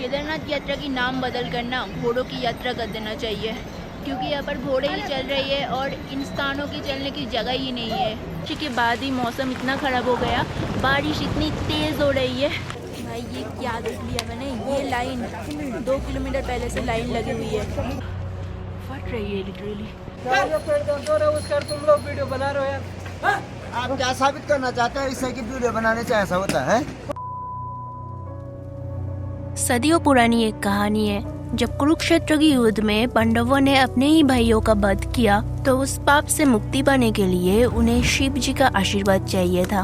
केदारनाथ यात्रा की नाम बदल कर ना घोड़ों की यात्रा कर देना चाहिए, क्योंकि यहाँ पर घोड़े ही चल रही है और इंसानों की चलने की जगह ही नहीं है। के बाद ही मौसम इतना ख़राब हो गया, बारिश इतनी तेज़ हो रही है। भाई ये क्या देख लिया मैंने, ये लाइन 2 किलोमीटर पहले से लाइन लगी हुई है, फट रही है लिटरली। तुम लोग वीडियो बना रहे हो यार, आप क्या साबित करना चाहते हैं इससे कि वीडियो बनाने से ऐसा होता है? सदियों पुरानी एक कहानी है। जब कुरुक्षेत्र की युद्ध में पांडवों ने अपने ही भाइयों का वध किया तो उस पाप से मुक्ति पाने के लिए उन्हें शिव जी का आशीर्वाद चाहिए था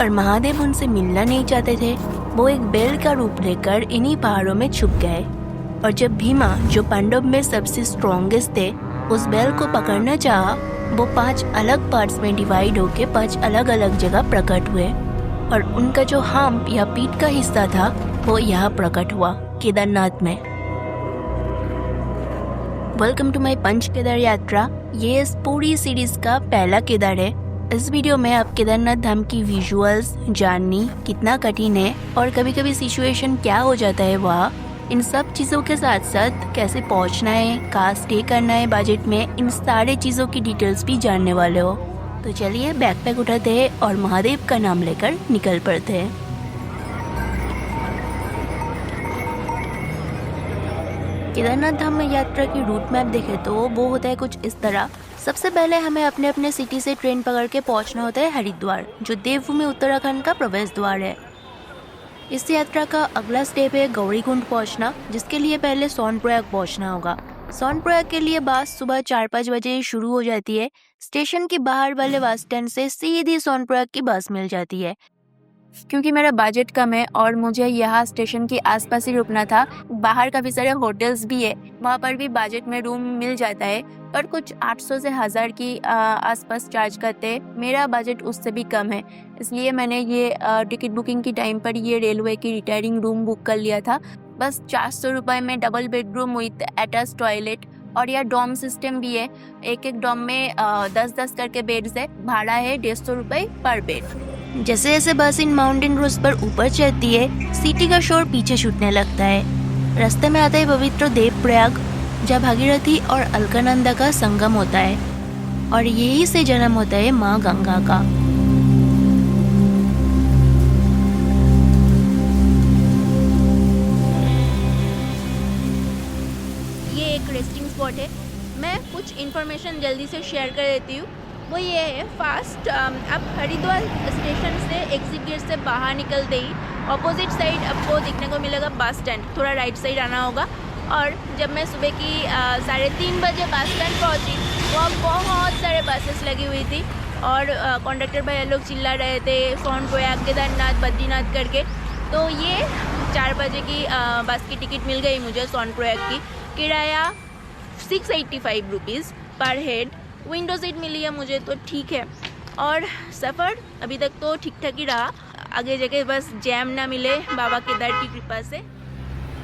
और महादेव उनसे मिलना नहीं चाहते थे। वो एक बैल का रूप लेकर इन्हीं पहाड़ों में छुप गए और जब भीमा, जो पांडव में सबसे स्ट्रॉन्गेस्ट थे, उस बैल को पकड़ना चाहा, वो 5 अलग पार्ट्स में डिवाइड होके 5 अलग अलग जगह प्रकट हुए और उनका जो हम्प या पीठ का हिस्सा था वो यहाँ प्रकट हुआ, केदारनाथ में। Welcome to my Panch Kedar यात्रा। ये इस पूरी सीरीज का पहला केदार है। इस वीडियो में आप केदारनाथ धाम की विजुअल्स जाननी कितना कठिन है और कभी कभी सिचुएशन क्या हो जाता है वहाँ, इन सब चीज़ों के साथ साथ कैसे पहुँचना है, कहाँ स्टे करना है बजट में, इन सारे चीज़ों की डिटेल्स भी जानने वाले हो। तो चलिए बैकपैक उठाते हैं और महादेव का नाम लेकर निकल पड़ते हैं। केदारनाथ धाम में यात्रा की रूट मैप देखे तो वो होता है कुछ इस तरह। सबसे पहले हमें अपने अपने सिटी से ट्रेन पकड़ के पहुंचना होता है हरिद्वार, जो देवभूमि उत्तराखंड का प्रवेश द्वार है। इस यात्रा का अगला स्टेप है गौरीकुंड पहुंचना, जिसके लिए पहले सोनप्रयाग पहुंचना होगा। सोनप्रयाग के लिए बस सुबह 4-5 बजे शुरू हो जाती है। स्टेशन के बाहर वाले बस स्टैंड से सीधी सोनप्रयाग की बस मिल जाती है। क्योंकि मेरा बजट कम है और मुझे यहाँ स्टेशन के आसपास ही रुकना था, बाहर काफ़ी सारे होटल्स भी है, वहाँ पर भी बजट में रूम मिल जाता है, पर कुछ 800 से 1000 की आसपास चार्ज करते हैं। मेरा बजट उससे भी कम है, इसलिए मैंने ये टिकट बुकिंग की टाइम पर ये रेलवे की रिटायरिंग रूम बुक कर लिया था। बस 400 रुपये में double bedroom with attach toilet, और यह डॉम सिस्टम भी है। एक डॉम में 10-10 करके बेड्स है। भाड़ा है 150 रुपये पर बेड। जैसे जैसे बस इन माउंटेन रोड्स पर ऊपर चढ़ती है, सिटी का शोर पीछे छूटने लगता है। रास्ते में आता है पवित्र देवप्रयाग, जहाँ भागीरथी और अलकनंदा का संगम होता है और यही से जन्म होता है माँ गंगा का। ये एक रेस्टिंग स्पॉट है। मैं कुछ इन्फॉर्मेशन जल्दी से शेयर कर देती हूँ। वो ये है, फास्ट आप हरिद्वार स्टेशन से एग्जिट गेट से बाहर निकलते ही ऑपोजिट साइड आपको दिखने को मिलेगा बस स्टैंड। थोड़ा राइट साइड आना होगा। और जब मैं सुबह की 3:30 बजे बस स्टैंड पहुँची, वहाँ बहुत सारे बसेस लगी हुई थी और कंडक्टर भैया लोग चिल्ला रहे थे सोनप्रयाग, केदारनाथ, बद्रीनाथ करके। तो ये 4 बजे की बस की टिकट मिल गई मुझे सोनप्रयाग की। किराया 685 रुपीज़ पर हेड। विंडो सीट मिली है मुझे, तो ठीक है। और सफ़र अभी तक तो ठीक ठाक ही रहा। आगे जगह बस जैम ना मिले बाबा केदार की कृपा से।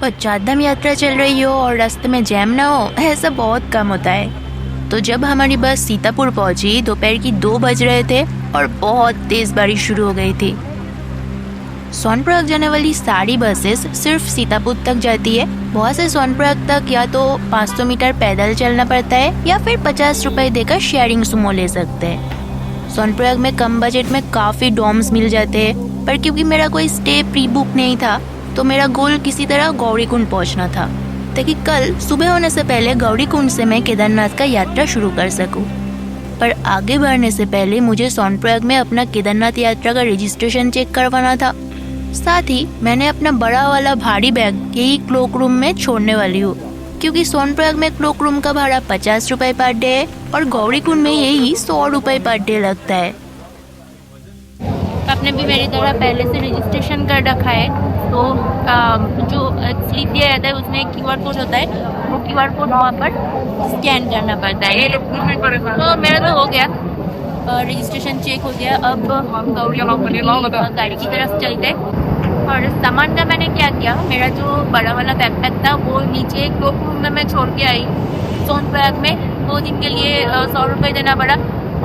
और चारधाम यात्रा चल रही हो और रास्ते में जैम ना हो, ऐसा बहुत कम होता है। तो जब हमारी बस सीतापुर पहुंची, दोपहर की 2 बज रहे थे और बहुत तेज़ बारिश शुरू हो गई थी। सोनप्रयाग जाने वाली सारी बसेस सिर्फ सीतापुर तक जाती है। वहाँ से सोनप्रयाग तक या तो 500 मीटर पैदल चलना पड़ता है या फिर 50 रुपये देकर शेयरिंग सुमो ले सकते हैं। सोनप्रयाग में कम बजट में काफ़ी डॉम्स मिल जाते हैं, पर क्योंकि मेरा कोई स्टे प्री बुक नहीं था तो मेरा गोल किसी तरह गौरीकुंड पहुँचना था, ताकि कल सुबह होने से पहले गौरीकुंड से मैं केदारनाथ का यात्रा शुरू कर सकूँ। पर आगे बढ़ने से पहले मुझे सोनप्रयाग में अपना केदारनाथ यात्रा का रजिस्ट्रेशन चेक करवाना था। साथ ही मैंने अपना बड़ा वाला भारी बैग यही क्लोक रूम में छोड़ने वाली हूँ, क्योंकि सोनप्रयाग में क्लोक रूम का भाड़ा 50 रुपये पर डे है और गौरीकुंड में यही 100 रुपये पर डे लगता है। आपने भी मेरी तरह पहले से रजिस्ट्रेशन कर रखा है, तो जो स्लिप दिया जाता है उसमें QR कोड होता है, वो QR कोड वहाँ पर स्कैन करना पड़ता है। तो मेरा तो हो गया, रजिस्ट्रेशन चेक हो गया। अब गाड़ी की तरफ चलते हैं। और सामान का मैंने क्या किया, मेरा जो बड़ा वाला बैकपैक था वो नीचे क्लोक रूम में मैं छोड़ के आई सोनप्रयाग में। 2 दिन के लिए 100 रुपये देना पड़ा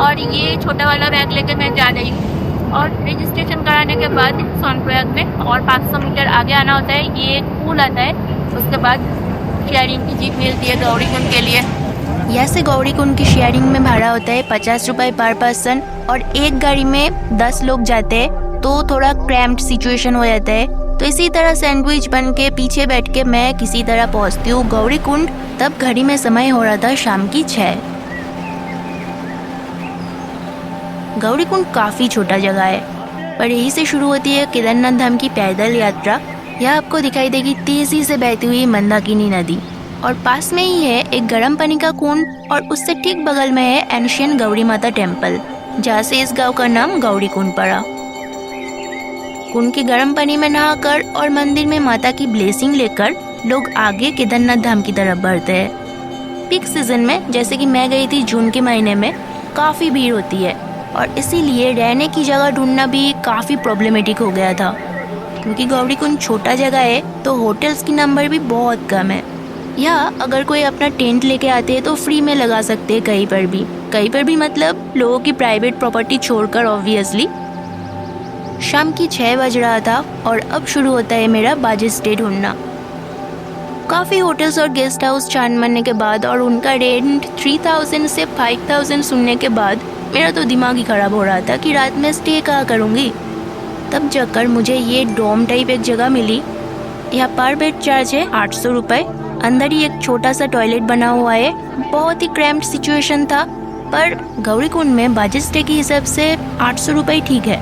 और ये छोटा वाला बैग लेकर मैं जा रही हूँ। और रजिस्ट्रेशन कराने के बाद सोनप्रयाग में और 500 मीटर आगे आना होता है। ये एक पुल आता है, उसके बाद शेयरिंग की जीप मिलती है गौरीकुंड के लिए। यहाँ से गौरीकुंड की शेयरिंग में भाड़ा होता है 50 रुपये पर पर्सन, और एक गाड़ी में 10 लोग जाते हैं तो थोड़ा क्रैम्प्ड सिचुएशन हो जाता है। तो इसी तरह सैंडविच बन के पीछे बैठ के मैं किसी तरह पहुँचती हूँ गौरीकुंड। तब घड़ी में समय हो रहा था शाम की 6। गौरीकुंड काफ़ी छोटा जगह है, पर यहीं से शुरू होती है केदारनाथ धाम की पैदल यात्रा। यह आपको दिखाई देगी तेजी से बहती हुई मंदाकिनी नदी, और पास में ही है एक गर्म पानी का कुंड, और उससे ठीक बगल में है एंशियंट गौरी माता टेम्पल, जहाँ से इस गांव का नाम गौरीकुंड पड़ा। कुंड के गर्म पानी में नहाकर और मंदिर में माता की ब्लेसिंग लेकर लोग आगे केदारनाथ धाम की तरफ बढ़ते हैं। पीक सीजन में, जैसे कि मैं गई थी जून के महीने में, काफ़ी भीड़ होती है, और इसीलिए रहने की जगह ढूंढना भी काफ़ी प्रॉब्लमेटिक हो गया था। क्योंकि गौरीकुंड छोटा जगह है तो होटल्स की नंबर भी बहुत कम है। या अगर कोई अपना टेंट लेके आते हैं तो फ्री में लगा सकते हैं कहीं पर भी मतलब लोगों की प्राइवेट प्रॉपर्टी छोड़कर ऑब्वियसली। शाम की 6 बज रहा था और अब शुरू होता है मेरा बाजे स्टे ढूंढना। काफ़ी होटल्स और गेस्ट हाउस छान मारने के बाद और उनका रेंट 3000 से 5000 सुनने के बाद मेरा तो दिमाग ही ख़राब हो रहा था कि रात में स्टे कहाँ करूँगी। तब जाकर मुझे ये डोम टाइप एक जगह मिली। यहाँ पर बेड चार्ज है 800 रुपये। अंदर ही एक छोटा सा टॉयलेट बना हुआ है। बहुत ही क्रैम्प्ड सिचुएशन था, पर गौरीकुंड में बाजे स्टे के हिसाब से 800 रुपये ठीक है।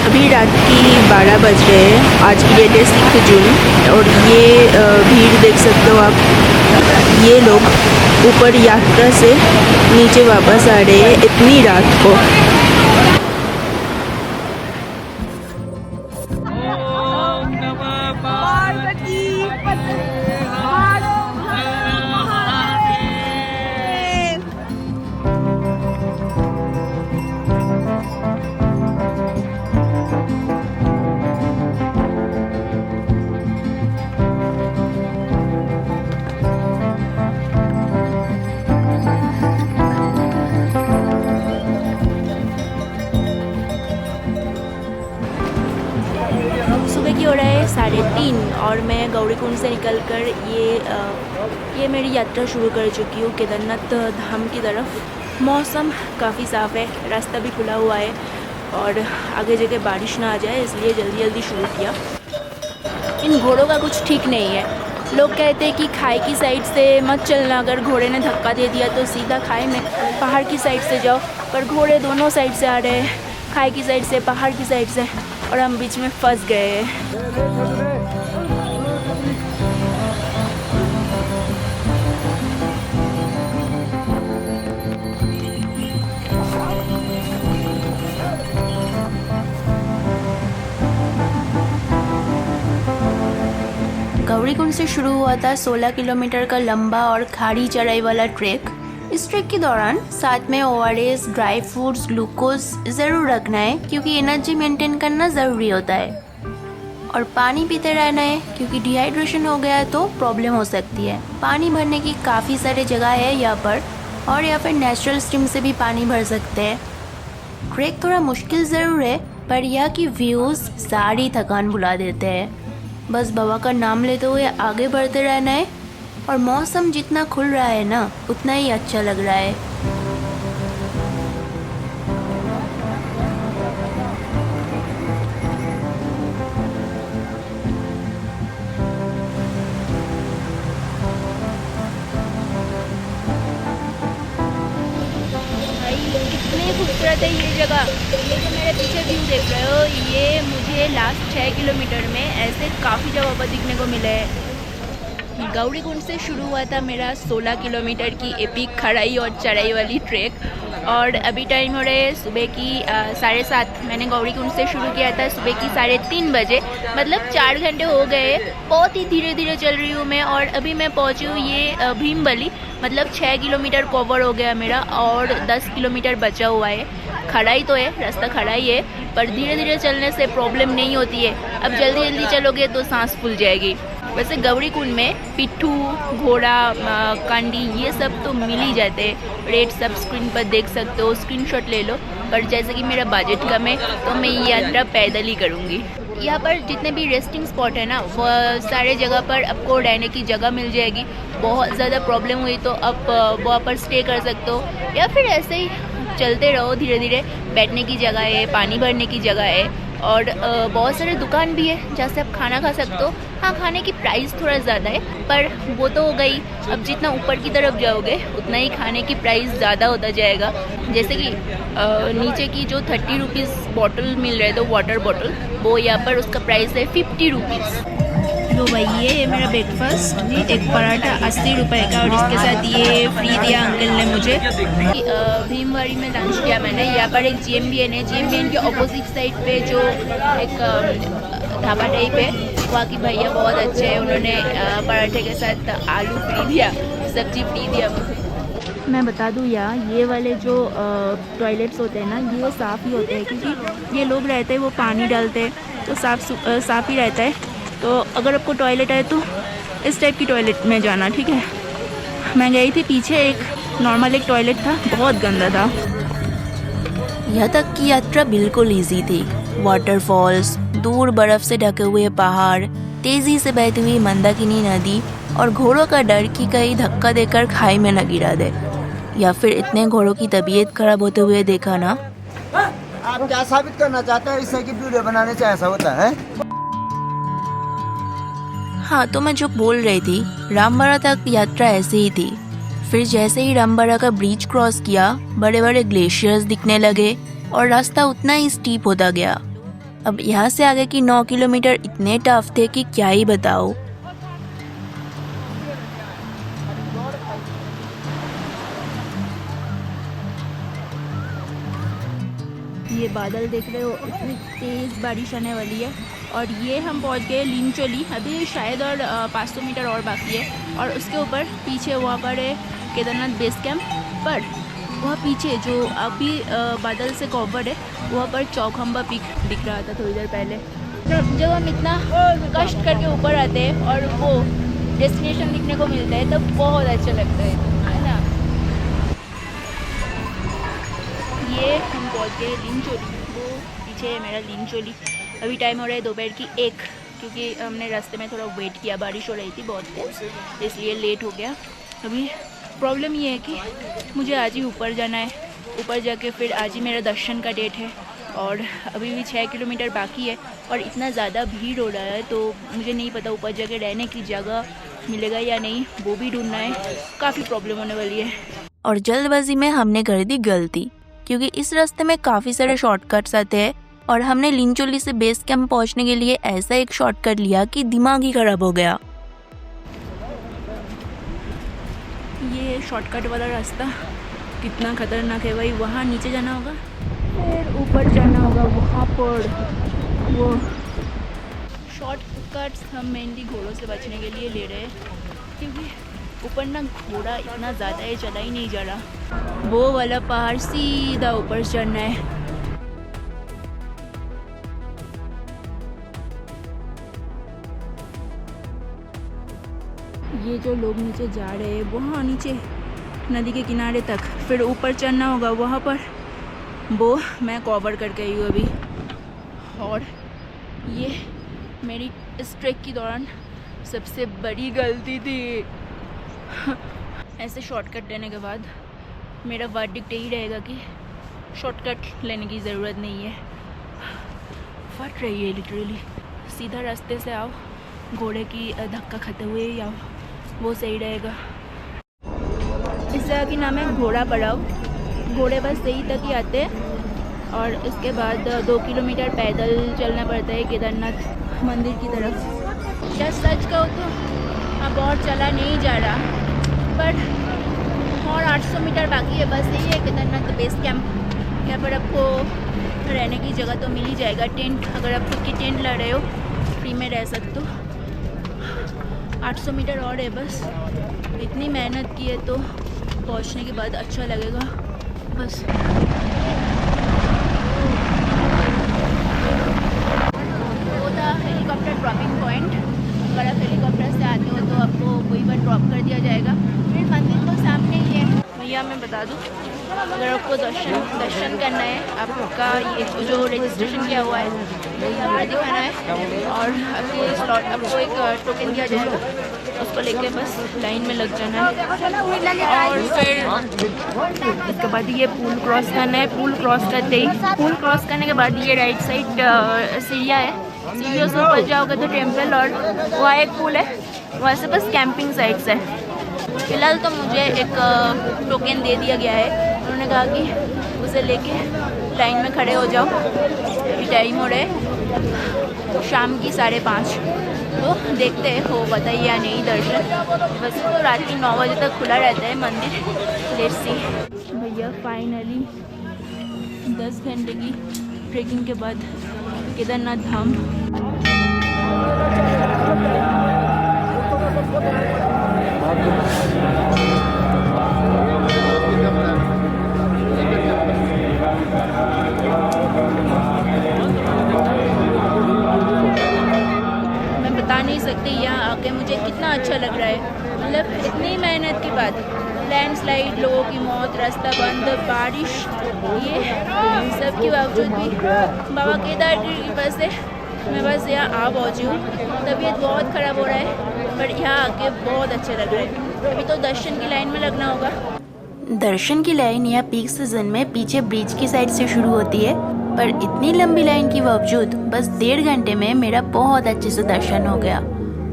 अभी रात की 12 बज रहे हैं। आज की डेट है 6 जून, और ये भीड़ देख सकते हो आप। ये लोग ऊपर यात्रा से नीचे वापस आ रहे हैं इतनी रात को। सुबह की हो रहा है 3:30 और मैं गौरीकुंड से निकलकर ये मेरी यात्रा शुरू कर चुकी हूँ केदारनाथ धाम की तरफ। मौसम काफ़ी साफ़ है, रास्ता भी खुला हुआ है, और आगे जगह बारिश ना आ जाए इसलिए जल्दी शुरू किया। इन घोड़ों का कुछ ठीक नहीं है। लोग कहते हैं कि खाई की साइड से मत चलना, अगर घोड़े ने धक्का दे दिया तो सीधा खाई में पहाड़ की साइड से जाओ, पर घोड़े दोनों साइड से आ रहे हैं, खाई की साइड से, पहाड़ की साइड से, और हम बीच में फंस गए हैं। गौरीकुंड से शुरू हुआ था 16 किलोमीटर का लंबा और खाड़ी चढ़ाई वाला ट्रैक। इस ट्रैक के दौरान साथ में ORS, ड्राई फ्रूट्स, ग्लूकोज ज़रूर रखना है क्योंकि एनर्जी मेंटेन करना ज़रूरी होता है, और पानी पीते रहना है क्योंकि डिहाइड्रेशन हो गया तो प्रॉब्लम हो सकती है। पानी भरने की काफ़ी सारी जगह है यहाँ पर, और या फिर नेचुरल स्ट्रीम से भी पानी भर सकते हैं। ट्रैक थोड़ा मुश्किल ज़रूर है, पर यहाँ की व्यूज़ सारी थकान भुला देते हैं। बस बाबा का नाम लेते हुए आगे बढ़ते रहना है, और मौसम जितना खुल रहा है ना उतना ही अच्छा लग रहा है। भाई कितनी खूबसूरत है ये जगह। ये जो मेरे पीछे व्यू देख रहे हो, ये मुझे लास्ट 6 किलोमीटर में ऐसे काफ़ी जगह पर दिखने को मिले हैं। गौरीकुंड से शुरू हुआ था मेरा 16 किलोमीटर की एपिक खड़ाई और चढ़ाई वाली ट्रैक, और अभी टाइम हो रहे है सुबह की 7:30। मैंने गौरीकुंड से शुरू किया था सुबह की 3:30 बजे, मतलब 4 घंटे हो गए। बहुत ही धीरे धीरे चल रही हूँ मैं, और अभी मैं पहुँची हूँ ये भीमबली, मतलब 6 किलोमीटर कवर हो गया मेरा और 10 किलोमीटर बचा हुआ है। खड़ा ही तो है, रास्ता खड़ा ही है, पर धीरे धीरे चलने से प्रॉब्लम नहीं होती है। अब जल्दी जल्दी चलोगे तो सांस फूल जाएगी। वैसे गौरी कुंड में पिट्ठू, घोड़ा, कांडी ये सब तो मिल ही जाते हैं। रेट सब स्क्रीन पर देख सकते हो, स्क्रीनशॉट ले लो। पर जैसे कि मेरा बजट कम है तो मैं ये यात्रा पैदल ही करूँगी। यहाँ पर जितने भी रेस्टिंग स्पॉट है ना, वो सारे जगह पर आपको रहने की जगह मिल जाएगी। बहुत ज़्यादा प्रॉब्लम हुई तो आप वहाँ पर स्टे कर सकते हो, या फिर ऐसे ही चलते रहो धीरे धीरे। बैठने की जगह है, पानी भरने की जगह है, और बहुत सारे दुकान भी है जहाँ से आप खाना खा सकते हो। हाँ, खाने की प्राइस थोड़ा ज़्यादा है, पर वो तो हो गई। अब जितना ऊपर की तरफ जाओगे उतना ही खाने की प्राइस ज़्यादा होता जाएगा। जैसे कि नीचे की जो 30 रुपीज़ बॉटल मिल रहे थे, वाटर बॉटल, वो यहाँ पर उसका प्राइस है 50 रुपीज़। तो भाई ये है मेरा ब्रेकफास्ट, एक पराठा 80 रुपए का, और इसके साथ ये फ्री दिया अंकल ने मुझे। भीमवाड़ी में लंच किया मैंने। यहाँ पर एक GMBN है, GMBN के ऑपोजिट साइड पे जो एक ढाबा टाइप है, वहाँ की भैया बहुत अच्छे हैं। उन्होंने पराठे के साथ आलू फ्री दिया, सब्जी फ्री दिया मुझे। मैं बता दूँ यार, ये वाले जो टॉयलेट्स होते हैं ना, ये साफ़ ही होते हैं, क्योंकि ये लोग रहते हैं वो पानी डालते हैं तो साफ़ ही रहता है। तो अगर आपको टॉयलेट है तो इस टाइप की टॉयलेट में जाना, ठीक है। मैं गई थी, पीछे एक नॉर्मल एक टॉयलेट था, बहुत गंदा था। यहाँ तक की यात्रा बिल्कुल इजी थी। वाटरफॉल्स, दूर बर्फ से ढके हुए पहाड़, तेजी से बहती हुई मंदाकिनी नदी, और घोड़ों का डर कि कहीं धक्का देकर खाई में न गिरा दे, या फिर इतने घोड़ों की तबीयत खराब होते हुए देखा ना। आप क्या साबित करना चाहते हैं इससे कि वीडियो बनाने से ऐसा होता है? हाँ, तो मैं जो बोल रही थी, रामबरा तक यात्रा ऐसे ही थी। फिर जैसे ही रामबरा का ब्रिज क्रॉस किया, बड़े बड़े ग्लेशियर्स दिखने लगे और रास्ता उतना ही स्टीप होता गया। अब यहाँ से आगे की 9 किलोमीटर इतने टफ थे कि क्या ही बताओ। ये बादल देख रहे हो, इतनी तेज़ बारिश आने वाली है। और ये हम पहुंच गए लिंचोली। अभी शायद और 500 मीटर और बाकी है, और उसके ऊपर पीछे वहाँ पर है केदारनाथ बेस कैंप। पर वहाँ पीछे जो अभी बादल से कवर्ड है, वहाँ पर चौखंबा पीक दिख रहा था थोड़ी देर पहले। जब हम इतना कष्ट करके ऊपर आते हैं और वो डेस्टिनेशन दिखने को मिलता है, तब बहुत अच्छा लगता है ना। ये हम पहुँच गए लिंचोली, वो पीछे है मेरा लिंचोली। अभी टाइम हो रहा है दोपहर की 1, क्योंकि हमने रास्ते में थोड़ा वेट किया, बारिश हो रही थी बहुत तेज़, इसलिए लेट हो गया। अभी प्रॉब्लम ये है कि मुझे आज ही ऊपर जाना है। ऊपर जाके फिर आज ही मेरा दर्शन का डेट है, और अभी भी 6 किलोमीटर बाकी है, और इतना ज़्यादा भीड़ हो रहा है तो मुझे नहीं पता ऊपर जाके रहने की जगह मिलेगा या नहीं, वो भी ढूंढना है। काफ़ी प्रॉब्लम होने वाली है। और जल्दबाजी में हमने कर दी गलती, क्योंकि इस रास्ते में काफ़ी सारे शॉर्टकट्स आते हैं, और हमने लिंचोली से बेस कैंप पहुंचने के लिए ऐसा एक शॉर्टकट लिया कि दिमाग ही खराब हो गया। ये शॉर्टकट वाला रास्ता कितना खतरनाक है भाई। वहाँ नीचे जाना होगा, फिर ऊपर जाना होगा, वहाँ पर वो शॉर्टकट्स हम मेनली घोड़ों से बचने के लिए ले रहे हैं, क्योंकि ऊपर ना घोड़ा इतना ज़्यादा है, चला ही नहीं जा रहा। वो वाला पहाड़ सीधा ऊपर चढ़ना है। ये जो लोग नीचे जा रहे हैं, वहाँ नीचे नदी के किनारे तक, फिर ऊपर चढ़ना होगा, वहाँ पर वो मैं कवर करके आई हूँ अभी। और ये मेरी इस ट्रैक के दौरान सबसे बड़ी गलती थी। ऐसे शॉर्टकट लेने के बाद मेरा वर्डिक्ट यही रहेगा कि शॉर्टकट लेने की ज़रूरत नहीं है। फट रही है लिटरली। सीधा रास्ते से आओ, घोड़े की धक्का खाते हुए ही आओ, वो सही रहेगा। इस जगह की नाम है घोड़ा पड़ाव। घोड़े बस सही तक ही आते हैं, और इसके बाद 2 किलोमीटर पैदल चलना पड़ता है केदारनाथ मंदिर की तरफ। क्या सच कहो तो अब और चला नहीं जा रहा, पर और 800 मीटर बाकी है। बस यही है केदारनाथ बेस कैंप। यहाँ पर आपको रहने की जगह तो मिल ही जाएगा। टेंट, अगर आप खुद की टेंट ला रहे हो, फ्री में रह सकते हो। 800 मीटर और है बस। इतनी मेहनत की है तो पहुँचने के बाद अच्छा लगेगा बस। मैं बता दूँ, अगर आपको दर्शन करना है, आपका ये जो रजिस्ट्रेशन किया हुआ है वो यहाँ पर दिखाना है और आपको एक टोकन दिया जाएगा, उसको लेके बस लाइन में लग जाना है और फिर उसके बाद ये पुल क्रॉस करना है। पुल क्रॉस करने के बाद ये राइट साइड सीढ़ियाँ है, सीढ़ियों से ऊपर जाओगे तो टेम्पल और वहाँ एक पुल है, वहाँ से बस कैंपिंग साइट्स है। फिलहाल तो मुझे एक टोकन दे दिया गया है, उन्होंने कहा कि उसे लेके लाइन में खड़े हो जाओ। अभी टाइम हो रहा है शाम की 5:30, तो देखते हैं हो बताइए या नहीं दर्शन। वैसे तो रात की 9 बजे तक खुला रहता है मंदिर। Let's see. भैया फाइनली 10 घंटे की ट्रेकिंग के बाद केदारनाथ धाम। मैं बता नहीं सकती यहाँ आके मुझे कितना अच्छा लग रहा है। मतलब इतनी मेहनत के बाद लैंडस्लाइड, लोगों की मौत, रास्ता बंद, बारिश, ये सब के बावजूद भी बाबा केदार की कृपा से मैं बस यहाँ आ पहुँची हूँ। तबीयत बहुत ख़राब हो रहा है पर यहाँ आके बहुत अच्छा लग रहा है। अभी तो दर्शन की लाइन में लगना होगा। दर्शन की लाइन यहाँ पीक सीजन में पीछे ब्रिज की साइड से शुरू होती है, पर इतनी लंबी लाइन के बावजूद बस 1.5 घंटे में मेरा बहुत अच्छे से दर्शन हो गया।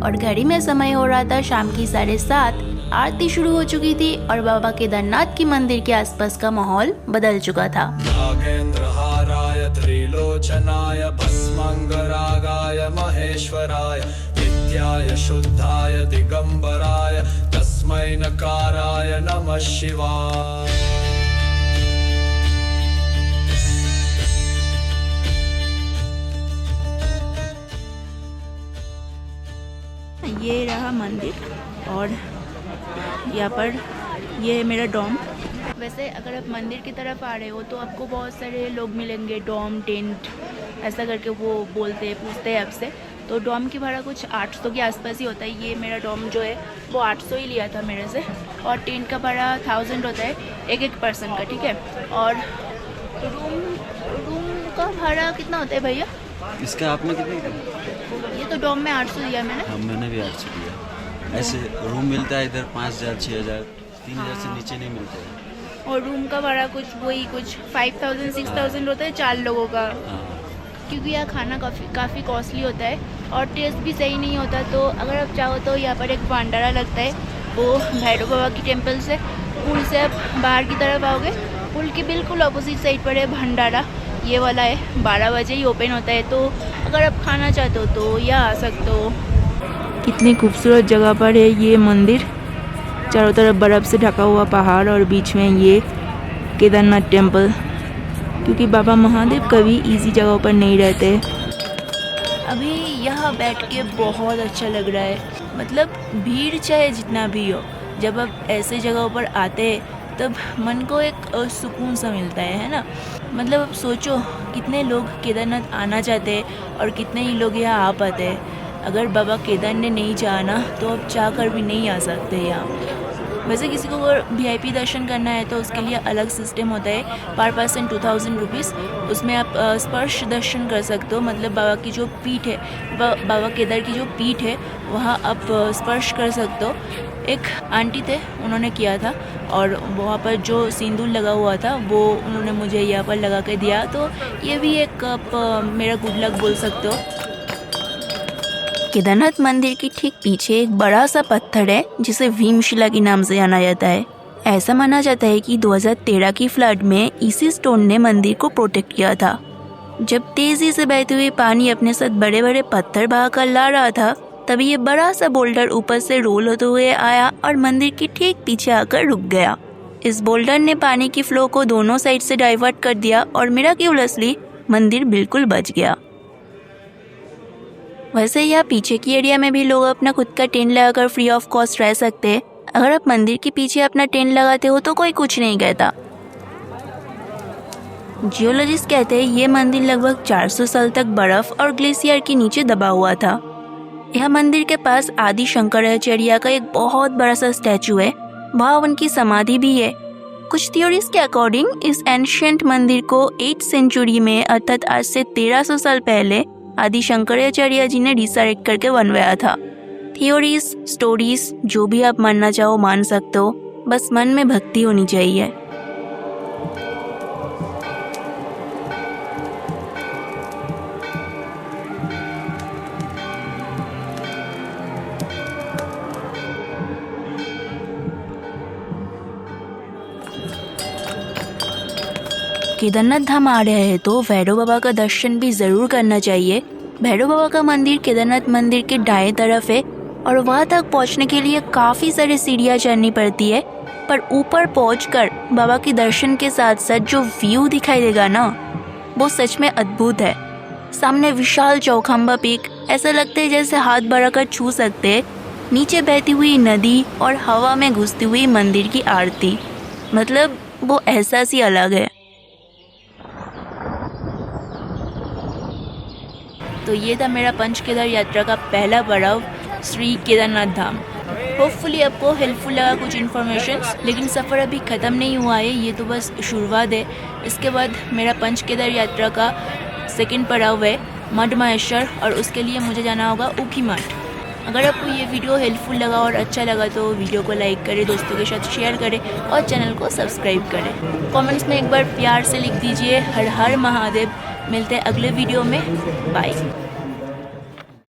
और घड़ी में समय हो रहा था शाम की 7:30। आरती शुरू हो चुकी थी और बाबा केदारनाथ की मंदिर के आसपास का माहौल बदल चुका था। नागेंद्रहाराय त्रिलोचनाय भस्मांगरागाय महेश्वराय नित्याय शुद्धाय दिगंबराय तस्मै नकाराय नमः शिवाय। ये रहा मंदिर और यहाँ पर ये है मेरा डॉम। वैसे अगर आप मंदिर की तरफ आ रहे हो तो आपको बहुत सारे लोग मिलेंगे, डॉम, टेंट ऐसा करके वो बोलते हैं, पूछते हैं आपसे। तो डॉम की भाड़ा कुछ 800 के आसपास ही होता है। ये मेरा डॉम जो है वो 800 ही लिया था मेरे से। और टेंट का भाड़ा 1000 होता है एक पर्सन का, ठीक है। और रूम का भाड़ा कितना होता है भैया? इसका आपने कितने दिया? ये तो डॉम में 800 दिया मैंने। हाँ, मैंने भी 800 दिया। ऐसे रूम मिलता है इधर 5000, 6000, 3000 से नीचे नहीं मिलते हैं। और रूम का भाड़ा कुछ 5000, 6000 होता है 4 लोगों का। हाँ। क्योंकि यहाँ खाना काफ़ी कॉस्टली होता है और टेस्ट भी सही नहीं होता। तो अगर आप चाहो तो यहाँ पर एक भंडारा लगता है, वो भैरव बाबा की टेम्पल से पुल से आप बाहर की तरफ आओगे, पुल की बिल्कुल अपोजिट साइड पर है भंडारा। ये वाला है, 12 बजे ही ओपन होता है। तो अगर आप खाना चाहते हो तो यहाँ आ सकते हो। कितनी खूबसूरत जगह पर है ये मंदिर। चारों तरफ बर्फ़ से ढका हुआ पहाड़ और बीच में ये केदारनाथ टेम्पल। क्योंकि बाबा महादेव कभी इजी जगहों पर नहीं रहते। अभी यहाँ बैठ के बहुत अच्छा लग रहा है। मतलब भीड़ चाहे जितना भी हो, जब आप ऐसे जगहों पर आते हैं तब मन को एक सुकून सा मिलता है ना। मतलब अब सोचो कितने लोग केदारनाथ आना चाहते हैं और कितने ही लोग यहाँ आ पाते हैं। अगर बाबा केदार ने नहीं चाहा तो आप चाह कर भी नहीं आ सकते यहाँ। वैसे किसी को अगर VIP दर्शन करना है तो उसके लिए अलग सिस्टम होता है, पर पर्सन 2000 रुपीज़। उसमें आप स्पर्श दर्शन कर सकते हो। मतलब बाबा की जो पीठ है, बाबा केदार की जो पीठ है वहाँ आप स्पर्श कर सकते हो। एक आंटी थे, उन्होंने किया था और वहाँ पर जो सिंदूर लगा हुआ था वो उन्होंने मुझे यहाँ पर लगा के दिया। तो ये भी एक आप मेरा गुड लक बोल सकते हो। केदारनाथ मंदिर के ठीक पीछे एक बड़ा सा पत्थर है जिसे भीमशिला के नाम से जाना जाता है। ऐसा माना जाता है कि 2013 की फ्लड में इसी स्टोन ने मंदिर को प्रोटेक्ट किया था। जब तेजी से बहते हुए पानी अपने साथ बड़े बड़े पत्थर बहाकर ला रहा था, तभी ये बड़ा सा बोल्डर ऊपर से रोल होते हुए आया और मंदिर के ठीक पीछे आकर रुक गया। इस बोल्डर ने पानी की फ्लो को दोनों साइड से डाइवर्ट कर दिया और मिराक्युलसली मंदिर बिल्कुल बच गया। वैसे यहाँ पीछे की एरिया में भी लोग अपना खुद का टेंट लगाकर फ्री ऑफ कॉस्ट रह सकते हैं। अगर आप मंदिर के पीछे अपना टेंट लगाते हो तो कोई कुछ नहीं कहता। जियोलॉजिस्ट कहते हैं ये मंदिर लगभग 400 साल तक बर्फ और ग्लेशियर के नीचे दबा हुआ था। यह मंदिर के पास आदि शंकराचार्य का एक बहुत बड़ा सा स्टैचू है, वहाँ उनकी समाधि भी है। कुछ थ्योरीज के अकॉर्डिंग इस एंशिएंट मंदिर को 8th सेंचुरी में अर्थात आज से 1300 साल पहले आदि शंकराचार्य जी ने रिसरेक्ट करके बनवाया था। थ्योरीज, स्टोरीज जो भी आप मानना चाहो मान सकते हो, बस मन में भक्ति होनी चाहिए। केदारनाथ धाम आ रहे हैं तो भैरव बाबा का दर्शन भी ज़रूर करना चाहिए। भैरव बाबा का मंदिर केदारनाथ मंदिर के दाएं तरफ है और वहाँ तक पहुँचने के लिए काफ़ी सारी सीढ़ियाँ चढ़नी पड़ती है, पर ऊपर पहुँचकर बाबा के दर्शन के साथ साथ जो व्यू दिखाई देगा ना, वो सच में अद्भुत है। सामने विशाल चौखंबा पीक, ऐसा लगता है जैसे हाथ बढ़ाकर छू सकते हैं। नीचे बहती हुई नदी और हवा में घुसती हुई मंदिर की आरती, मतलब वो एहसास ही अलग है। तो ये था मेरा पंच केदार यात्रा का पहला पड़ाव, श्री केदारनाथ धाम। होपफुली आपको हेल्पफुल लगा कुछ इन्फॉर्मेशंस, लेकिन सफ़र अभी ख़त्म नहीं हुआ है, ये तो बस शुरुआत है। इसके बाद मेरा पंच केदार यात्रा का सेकंड पड़ाव है मड महेश्वर, और उसके लिए मुझे जाना होगा ऊखीमठ। अगर आपको ये वीडियो हेल्पफुल लगा और अच्छा लगा तो वीडियो को लाइक करें, दोस्तों के साथ शेयर करें और चैनल को सब्सक्राइब करें। कमेंट्स में एक बार प्यार से लिख दीजिए हर हर महादेव। मिलते हैं अगले वीडियो में, बाय।